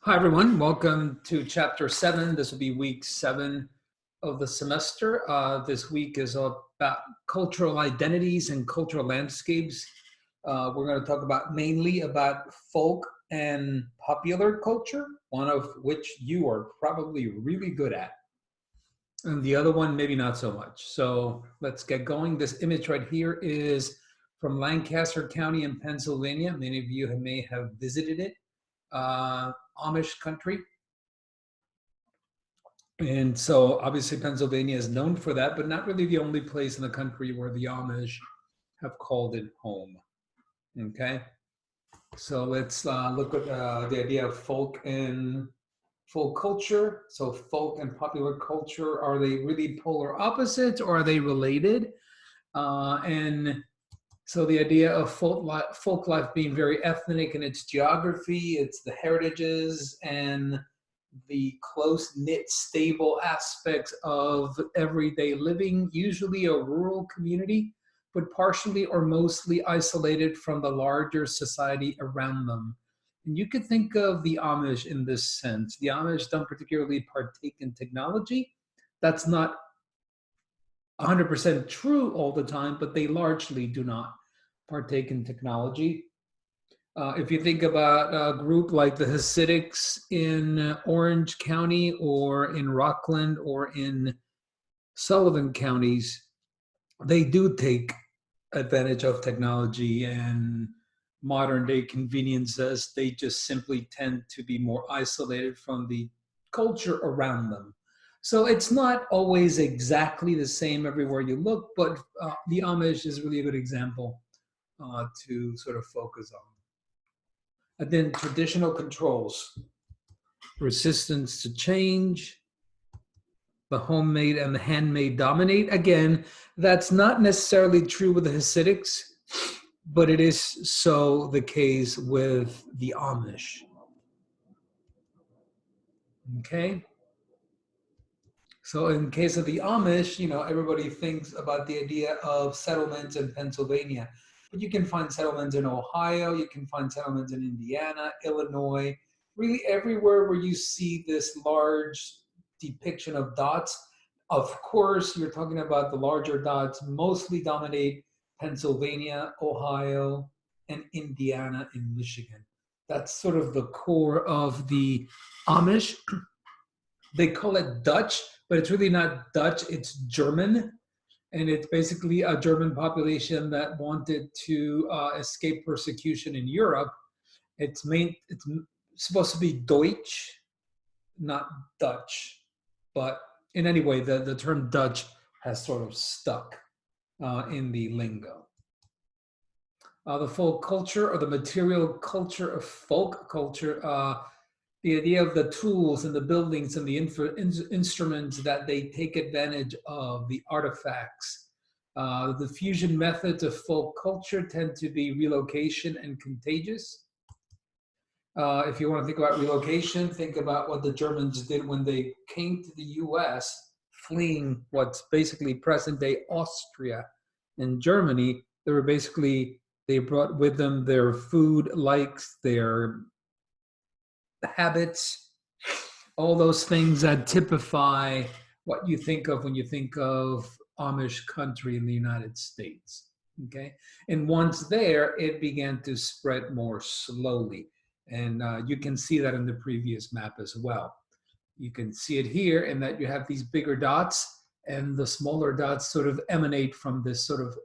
Hi, everyone. Welcome to Chapter 7. This will be week 7 of the semester. This week is about cultural identities and cultural landscapes. We're going to talk about mainly about folk and popular culture, one of which you are probably really good at, and the other one maybe not so much. So let's get going. This image right here is from Lancaster County in Pennsylvania. Many of you may have visited it. Amish country. And so obviously Pennsylvania is known for that, but not really the only place in the country where the Amish have called it home. Okay, so let's look at the idea of folk and folk culture. So folk and popular culture, are they really polar opposites or are they related? And so the idea of folk life being very ethnic in its geography, it's the heritages and the close-knit, stable aspects of everyday living, usually a rural community, but partially or mostly isolated from the larger society around them. And you could think of the Amish in this sense. The Amish don't particularly partake in technology. That's not 100% true all the time, but they largely do not partake in technology. If you think about a group like the Hasidics in Orange County or in Rockland or in Sullivan counties, they do take advantage of technology and modern day conveniences. They just simply tend to be more isolated from the culture around them. So it's not always exactly the same everywhere you look, but the Amish is really a good example to sort of focus on. And then traditional controls, resistance to change, the homemade and the handmade dominate. Again, that's not necessarily true with the Hasidics, but it is so the case with the Amish. Okay? So in case of the Amish, everybody thinks about the idea of settlements in Pennsylvania. But you can find settlements in Ohio, you can find settlements in Indiana, Illinois, really everywhere where you see this large depiction of dots. Of course, you're talking about the larger dots mostly dominate Pennsylvania, Ohio, and Indiana and Michigan. That's sort of the core of the Amish. They call it Dutch, but it's really not Dutch, it's German. And it's basically a German population that wanted to escape persecution in Europe. It's supposed to be Deutsch, not Dutch. But in any way, the term Dutch has sort of stuck in the lingo. The folk culture, or the material culture of folk culture, the idea of the tools and the buildings and the instruments that they take advantage of, the artifacts. The fusion methods of folk culture tend to be relocation and contagious. If you want to think about relocation, think about what the Germans did when they came to the US, fleeing what's basically present-day Austria and Germany. They brought with them their food likes, their habits, all those things that typify what you think of when you think of Amish country in the United States. Okay, and once there, it began to spread more slowly, and you can see that in the previous map as well. You can see it here in that you have these bigger dots, and the smaller dots sort of emanate from this sort of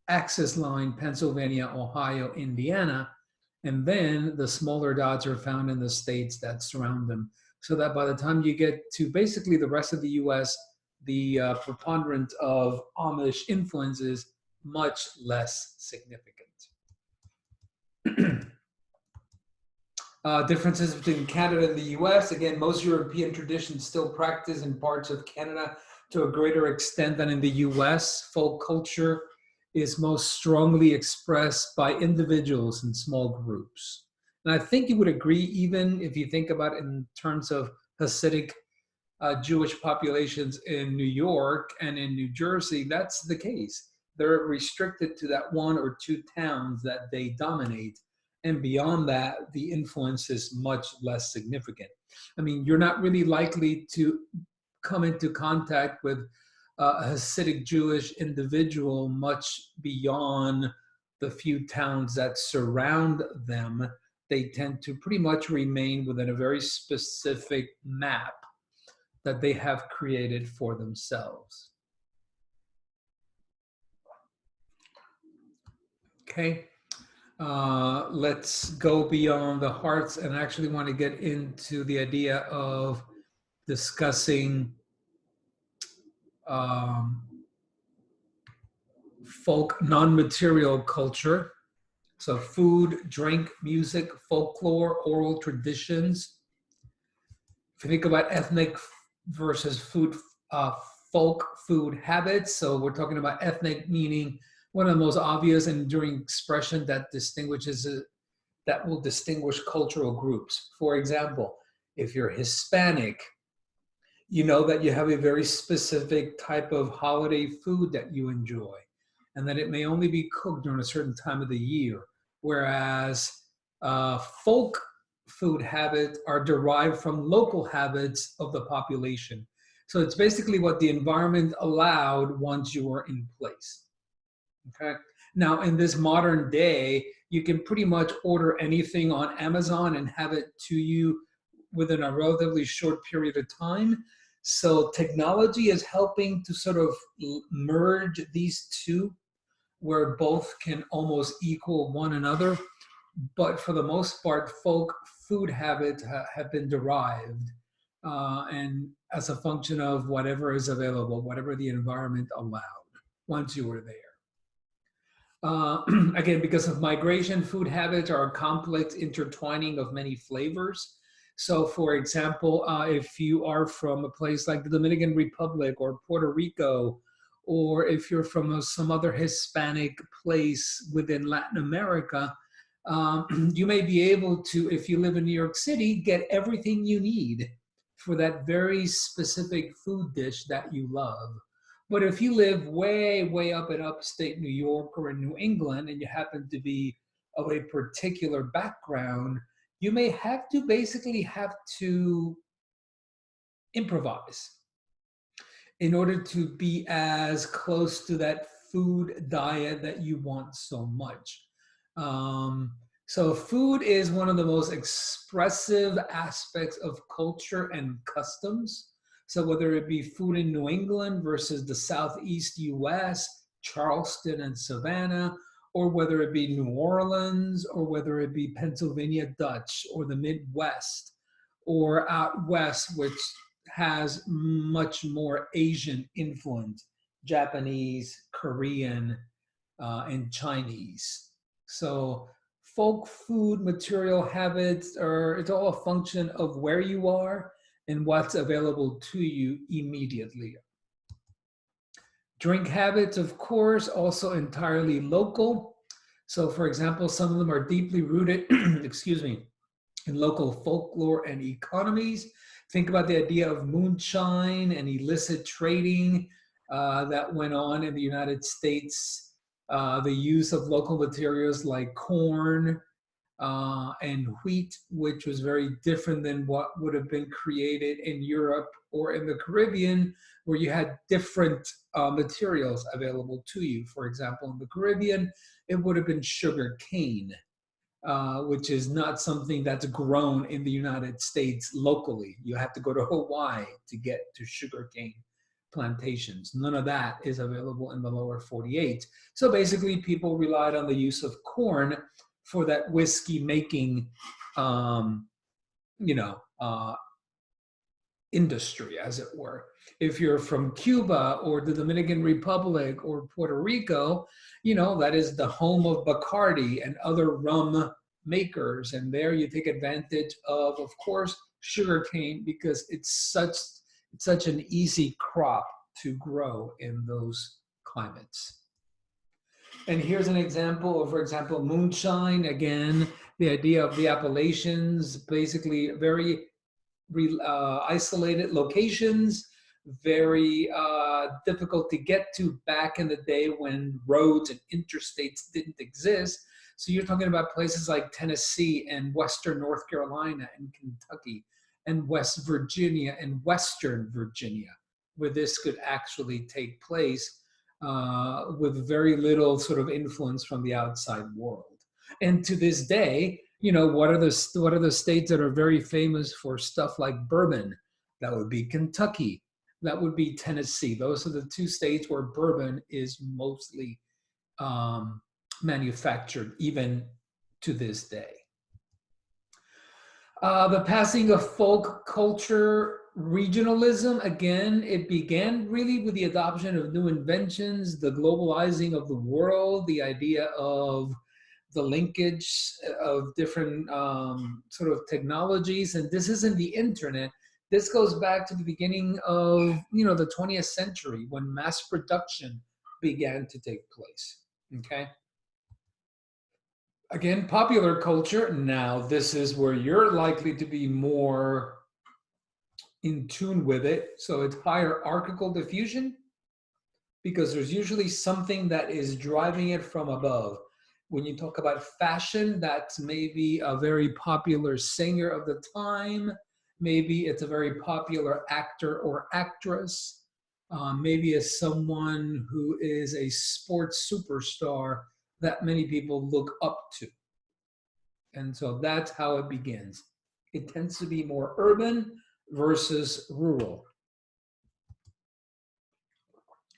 axis line: Pennsylvania, Ohio, Indiana. And then the smaller dots are found in the states that surround them. So that by the time you get to basically the rest of the US, the preponderance of Amish influence is much less significant. Differences between Canada and the US. Again, most European traditions still practice in parts of Canada to a greater extent than in the US. Folk culture is most strongly expressed by individuals and small groups. And I think you would agree, even if you think about it in terms of Hasidic Jewish populations in New York and in New Jersey, that's the case. They're restricted to that one or two towns that they dominate. And beyond that, the influence is much less significant. I mean, you're not really likely to come into contact with a Hasidic Jewish individual much beyond the few towns that surround them. They tend to pretty much remain within a very specific map that they have created for themselves. Okay, let's go beyond the hearts and actually want to get into the idea of discussing folk non-material culture. So food, drink, music, folklore, oral traditions. If you think about ethnic versus food, folk food habits, so we're talking about ethnic meaning one of the most obvious and enduring expression that distinguishes that will distinguish cultural groups. For example, if you're Hispanic, you know that you have a very specific type of holiday food that you enjoy, and that it may only be cooked during a certain time of the year. Whereas folk food habits are derived from local habits of the population. So it's basically what the environment allowed once you were in place. Okay. Now, in this modern day, you can pretty much order anything on Amazon and have it to you within a relatively short period of time. So technology is helping to sort of merge these two, where both can almost equal one another. But for the most part, folk food habits have been derived and as a function of whatever is available, whatever the environment allowed once you were there. Again, because of migration, food habits are a complex intertwining of many flavors. So for example, if you are from a place like the Dominican Republic or Puerto Rico, or if you're from some other Hispanic place within Latin America, you may be able to, if you live in New York City, get everything you need for that very specific food dish that you love. But if you live way, way up in upstate New York or in New England and you happen to be of a particular background, you may have to basically have to improvise in order to be as close to that food diet that you want so much. So food is one of the most expressive aspects of culture and customs. So whether it be food in New England versus the Southeast US, Charleston and Savannah, or whether it be New Orleans, or whether it be Pennsylvania Dutch, or the Midwest, or out West, which has much more Asian influence, Japanese, Korean, and Chinese. So folk food material habits it's all a function of where you are and what's available to you immediately. Drink habits, of course, also entirely local. So for example, some of them are deeply rooted, excuse me, in local folklore and economies. Think about the idea of moonshine and illicit trading that went on in the United States, the use of local materials like corn and wheat, which was very different than what would have been created in Europe or in the Caribbean, where you had different materials available to you. For example, in the Caribbean, it would have been sugar cane. Which is not something that's grown in the United States locally. You have to go to Hawaii to get to sugarcane plantations. None of that is available in the lower 48. So basically, people relied on the use of corn for that whiskey making, industry, as it were. If you're from Cuba or the Dominican Republic or Puerto Rico, that is the home of Bacardi and other rum makers. And there you take advantage of course, sugarcane, because it's such an easy crop to grow in those climates. And here's an example of, for example, moonshine. Again, the idea of the Appalachians, basically very isolated locations, very difficult to get to back in the day when roads and interstates didn't exist. So you're talking about places like Tennessee and Western North Carolina and Kentucky and West Virginia and Western Virginia, where this could actually take place with very little sort of influence from the outside world. And to this day, what are the states that are very famous for stuff like bourbon? That would be Kentucky. That would be Tennessee. Those are the two states where bourbon is mostly um, manufactured, even to this day. The passing of folk culture regionalism, again, it began really with the adoption of new inventions, the globalizing of the world, the idea of the linkage of different sort of technologies. And this isn't the internet. This goes back to the beginning of, the 20th century when mass production began to take place. Okay. Again, popular culture. Now, this is where you're likely to be more in tune with it. So it's hierarchical diffusion because there's usually something that is driving it from above. When you talk about fashion, that's maybe a very popular singer of the time. Maybe it's a very popular actor or actress. Maybe it's someone who is a sports superstar that many people look up to. And so that's how it begins. It tends to be more urban versus rural.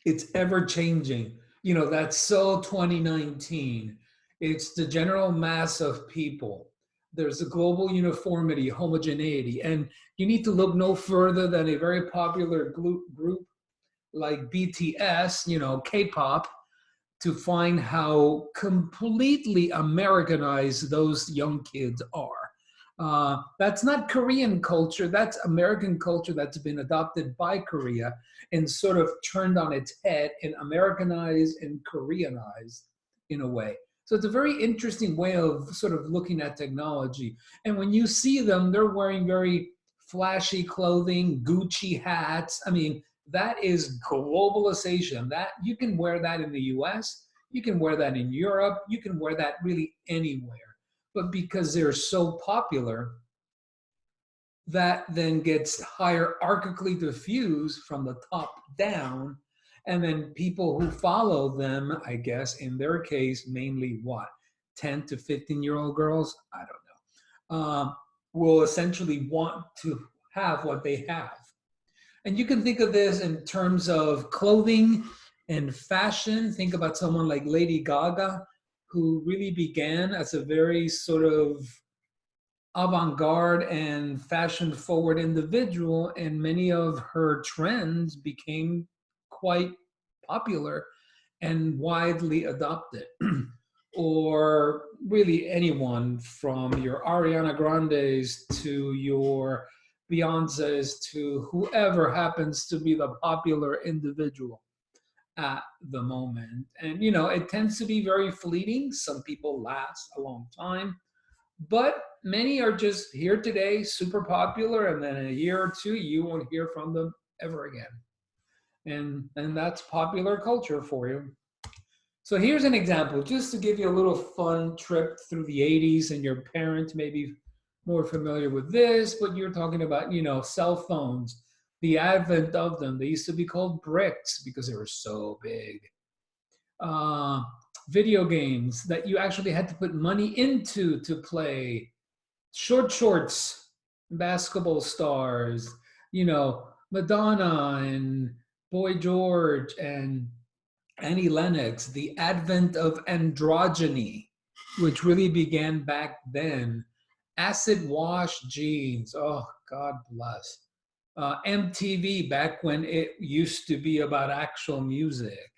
It's ever changing. That's so 2019. It's the general mass of people. There's a global uniformity, homogeneity, and you need to look no further than a very popular group like BTS, K-pop, to find how completely Americanized those young kids are. That's not Korean culture, that's American culture that's been adopted by Korea and sort of turned on its head and Americanized and Koreanized in a way. So it's a very interesting way of sort of looking at technology. And when you see them, they're wearing very flashy clothing, Gucci hats. I mean, that is globalization. That you can wear that in the US, you can wear that in Europe, you can wear that really anywhere. But because they're so popular, that then gets hierarchically diffused from the top down. And then people who follow them, I guess, in their case, mainly what, 10 to 15-year-old girls? I don't know. Will essentially want to have what they have. And you can think of this in terms of clothing and fashion. Think about someone like Lady Gaga, who really began as a very sort of avant-garde and fashion-forward individual, and many of her trends became quite popular and widely adopted. Or really anyone from your Ariana Grandes to your Beyonce's to whoever happens to be the popular individual at the moment. And, it tends to be very fleeting. Some people last a long time, but many are just here today, super popular, and then in a year or two, you won't hear from them ever again. And that's popular culture for you. So here's an example, just to give you a little fun trip through the 80s, and your parents may be more familiar with this, but you're talking about, cell phones, the advent of them. They used to be called bricks because they were so big. Video games that you actually had to put money into to play. Short shorts, basketball stars, Madonna and Boy George and Annie Lennox, the advent of androgyny, which really began back then. Acid wash jeans, oh, God bless. MTV, back when it used to be about actual music.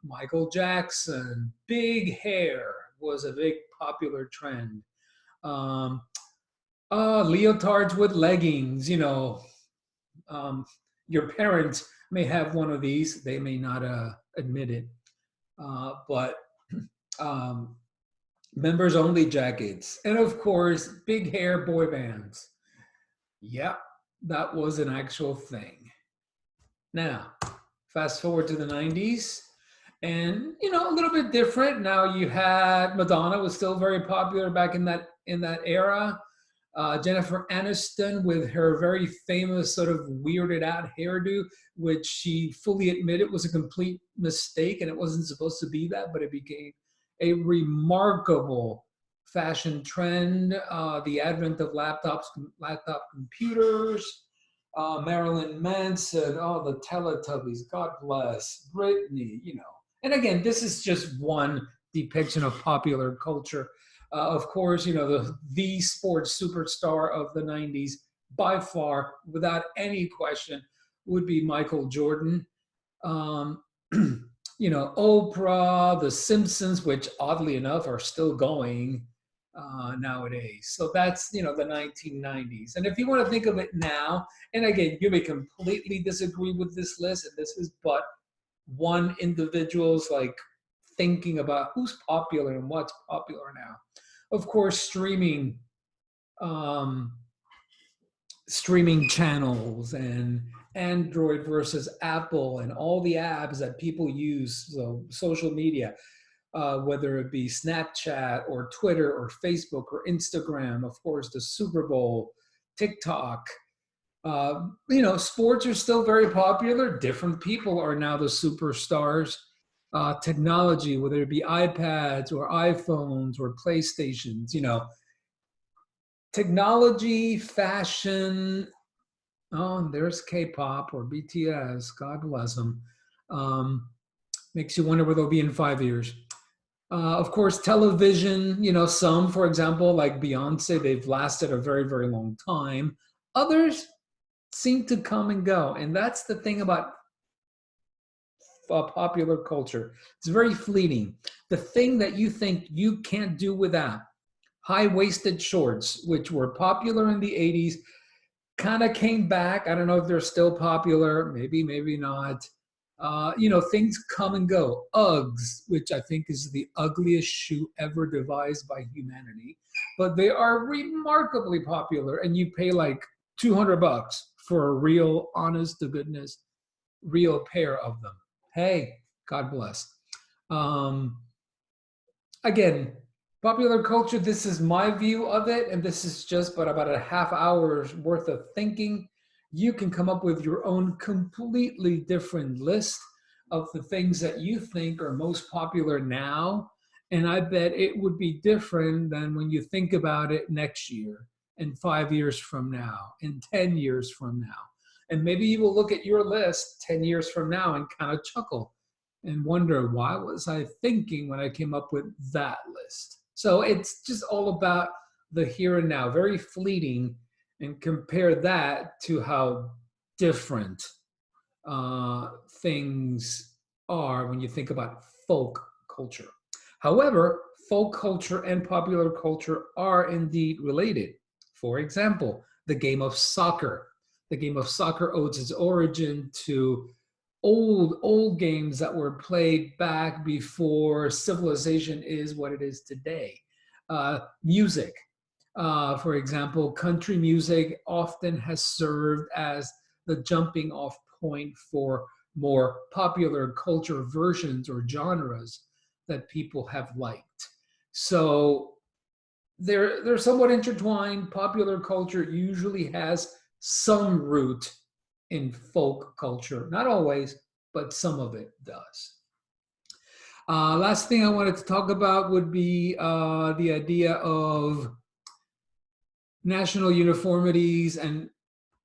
Michael Jackson, big hair was a big popular trend. Leotards with leggings, your parents may have one of these. They may not admit it. But members only jackets. And of course, big hair boy bands. Yep, that was an actual thing. Now, fast forward to the 90s, And a little bit different. Now you had Madonna was still very popular back in that era. Jennifer Aniston with her very famous sort of weirded out hairdo, which she fully admitted was a complete mistake and it wasn't supposed to be that, but it became a remarkable fashion trend. The advent of laptop computers, Marilyn Manson, oh, the Teletubbies, God bless, Britney. And again, this is just one depiction of popular culture. Of course, the sports superstar of the 90s, by far, without any question, would be Michael Jordan. Um, Oprah, The Simpsons, which oddly enough are still going nowadays. So that's, the 1990s. And if you want to think of it now, and again, you may completely disagree with this list, and this is but one individual's like thinking about who's popular and what's popular now. Of course, um, streaming channels and Android versus Apple and all the apps that people use, so social media, whether it be Snapchat or Twitter or Facebook or Instagram, of course, the Super Bowl, TikTok. Sports are still very popular. Different people are now the superstars. Technology, whether it be iPads or iPhones or PlayStations, technology, fashion. Oh, and there's K-pop or BTS. God bless them. Makes you wonder where they'll be in 5 years. Of course, television. Some, for example, like Beyonce, they've lasted a very, very long time. Others seem to come and go, and that's the thing about popular culture. It's very fleeting. The thing that you think you can't do without, high-waisted shorts, which were popular in the 80s, kind of came back. I don't know if they're still popular, maybe, maybe not. Things come and go. Uggs, which I think is the ugliest shoe ever devised by humanity, but they are remarkably popular, and you pay like $200 for a real, honest to goodness, real pair of them. Hey, God bless. Um, Again, popular culture, this is my view of it, and this is just but about a half hour's worth of thinking. You can come up with your own completely different list of the things that you think are most popular now. And I bet it would be different than when you think about it next year, and 5 years from now, and 10 years from now. And maybe you will look at your list 10 years from now and kind of chuckle and wonder, why was I thinking when I came up with that list? So it's just all about the here and now, very fleeting, and compare that to how different things are when you think about folk culture. However, folk culture and popular culture are indeed related. For example, the game of soccer. The game of soccer owes its origin to old games that were played back before civilization is what it is today. Music, for example, country music often has served as the jumping off point for more popular culture versions or genres that people have liked. So they're somewhat intertwined. Popular culture usually has some root in folk culture. Not always, but some of it does. Last thing I wanted to talk about would be the idea of national uniformities and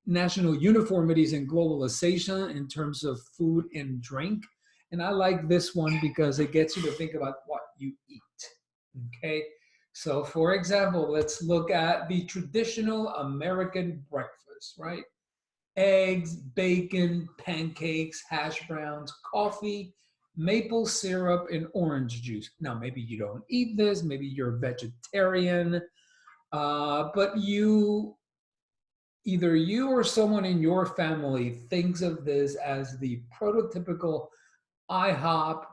globalization in terms of food and drink. And I like this one because it gets you to think about what you eat. Okay. So, for example, let's look at the traditional American breakfast, right? Eggs, bacon, pancakes, hash browns, coffee, maple syrup, and orange juice. Now, maybe you don't eat this, maybe you're a vegetarian, but either you or someone in your family thinks of this as the prototypical IHOP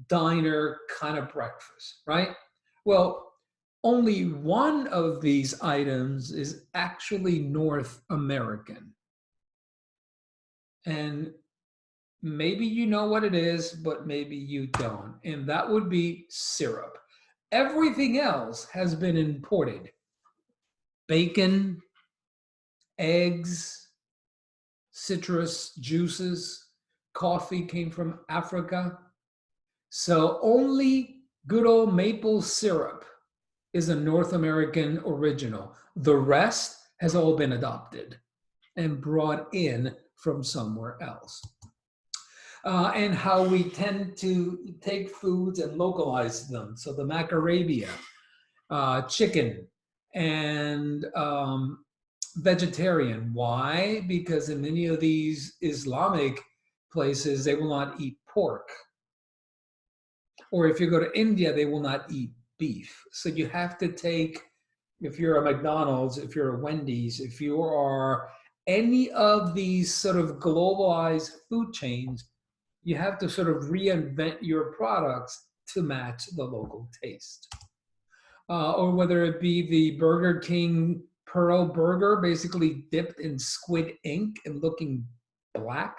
diner kind of breakfast, right? Well, only one of these items is actually North American. And Maybe you know what it is, but maybe you don't. And that would be syrup. Everything else has been imported. Bacon, eggs, citrus juices, coffee came from Africa. So only good old maple syrup is a North American original. The rest has all been adopted and brought in from somewhere else. And how we tend to take foods and localize them. So the macarabia, chicken, and vegetarian. Why? Because in many of these Islamic places, they will not eat pork. Or if you go to India, they will not eat beef. So you have to take, if you're a McDonald's, if you're a Wendy's, if you are any of these sort of globalized food chains, you have to sort of reinvent your products to match the local taste. Or whether it be the Burger King Pearl Burger, basically dipped in squid ink and looking black.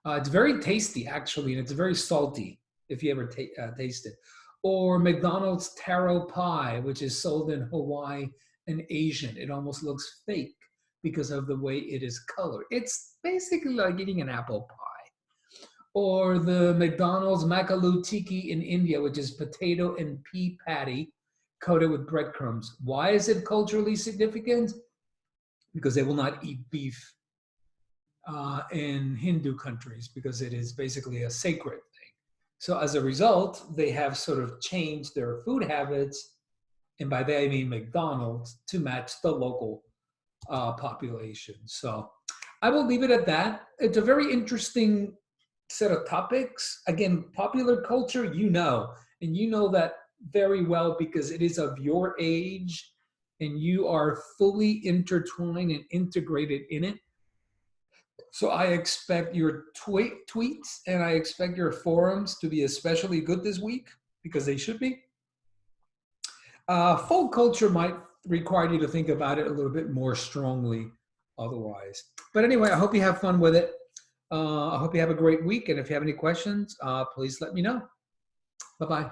It's very tasty, actually, and it's very salty if you ever taste it. Or McDonald's taro pie, which is sold in Hawaii and Asian. It almost looks fake because of the way it is colored. It's basically like eating an apple pie. Or the McDonald's Makalu Tiki in India, which is potato and pea patty coated with breadcrumbs. Why is it culturally significant? Because they will not eat beef in Hindu countries because it is basically a sacred thing. So as a result, they have sort of changed their food habits, and by that I mean McDonald's, to match the local population. So I will leave it at that. It's a very interesting set of topics. Again, popular culture, and you know that very well because it is of your age and you are fully intertwined and integrated in it. So I expect your tweets and I expect your forums to be especially good this week because they should be. Folk culture might require you to think about it a little bit more strongly otherwise. But anyway, I hope you have fun with it. I hope you have a great week. And if you have any questions, please let me know. Bye-bye.